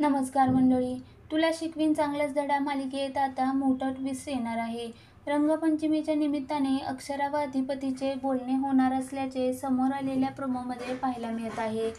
नमस्कार मंडळी, तुला शिकवीन चांगलाच धडा मालिकेत आता मोठा ट्विस्ट येणार आहे. रंगपंचमीच्या निमित्ताने अक्षरा व अधिपतीचे बोलणे होणार असल्याचे समोर आलेल्या प्रोमोमध्ये पाहायला मिळत आहे.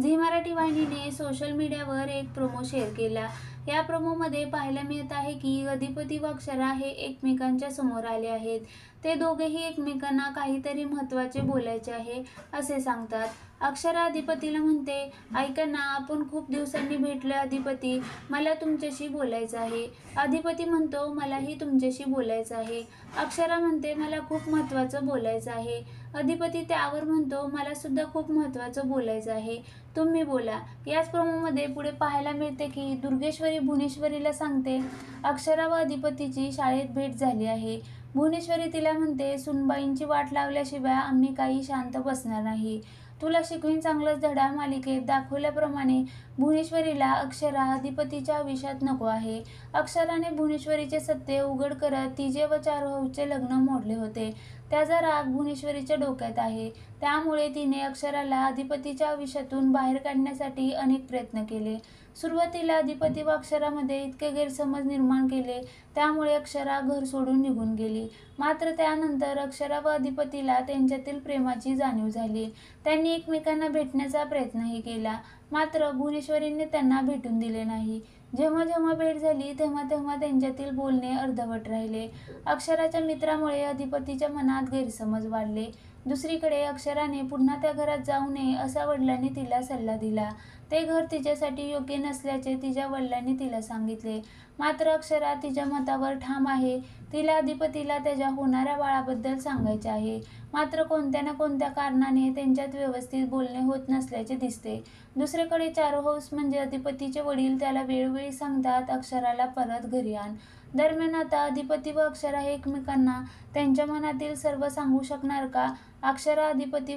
झी मराठी वाहिनीने सोशल मीडियावर एक प्रोमो शेअर केला. या प्रोमोमध्ये पाहायला मिळत आहे की अधिपती व अक्षरा हे एकमेकांच्या समोर आले आहेत. ते दोघेही एकमेकांना काहीतरी महत्त्वाचे बोलायचे आहे असे सांगतात. अक्षरा अधिपतीला म्हणते, ऐका ना, आपण खूप दिवसांनी भेटलोय अधिपती, मला तुमच्याशी बोलायचं आहे. अधिपती म्हणतो, मलाही तुमच्याशी बोलायचं आहे. अक्षरा म्हणते, मला खूप महत्त्वाचं बोलायचं आहे. अधिपती त्यावर म्हणतो, मला सुद्धा खूप महत्त्वाचं बोलायचं आहे, तुम्ही बोला. याच प्रोमोमध्ये पुढे पाहायला मिळते की दुर्गेश्वरी भुवनेश्वरीला सांगते, अक्षरा व अधिपतीची शाळेत भेट झाली आहे. भुवनेश्वरी तिला म्हणते, सुनबाईंची वाट लावल्याशिवाय आम्ही काही शांत बसणार नाही. तुला शिकवीन चांगलाच धडा मालिकेत दाखवल्याप्रमाणे भुवनेश्वरीला अक्षरा अधिपतीच्या आयुष्यात नको आहे. अक्षराने भुवनेश्वरीचे सत्य उघड करत तिचे व चारुहासचे लग्न मोडले होते. त्याचा राग भुवनेश्वरीच्या डोक्यात आहे. त्यामुळे तिने अक्षराला अधिपतीच्या आयुष्यातून बाहेर काढण्यासाठी अनेक प्रयत्न केले. सुरुवातीला अधिपती व अक्षरामध्ये इतके गैरसमज निर्माण केले, त्यामुळे अक्षरा घर सोडून निघून गेली. मात्र त्यानंतर अक्षरा व अधिपतीला त्यांच्यातील प्रेमाची जाणीव झाली. त्यांनी एकमेकांना भेटण्याचा प्रयत्नही केला, मात्र भुवनेश्वरीने त्यांना भेटून दिले नाही. जेव्हा जेव्हा भेट झाली तेव्हा तेव्हा त्यांच्यातील बोलणे अर्धवट राहिले. अक्षराच्या मित्रामुळे अधिपतीच्या मनात गैरसमज वाढले. दुसरीकडे अक्षराने पुन्हा त्या घरात जाऊ नये असा वडिलांनी तिला सल्ला दिला. ते घर तिच्यासाठी योग्य नसल्याचे तिच्या वडिलांनी तिला सांगितले. मात्र अक्षरा तिच्या मतावर ठाम आहे. तिला अधिपतीला त्याच्या होणाऱ्या बाळाबद्दल सांगायचे आहे. मात्र कोणत्या ना कोणत्या कारणाने त्यांच्यात व्यवस्थित बोलणे होत नसल्याचे दिसते. दुसरीकडे चारुहास म्हणजे अधिपतीचे वडील त्याला वेळोवेळी सांगतात, अक्षराला परत घरी आण. दरम्यान आता अधिपती व अक्षरा हे एकमेकांना त्यांच्या मनातील सर्व सांगू शकणार का? अक्षरा अधिपती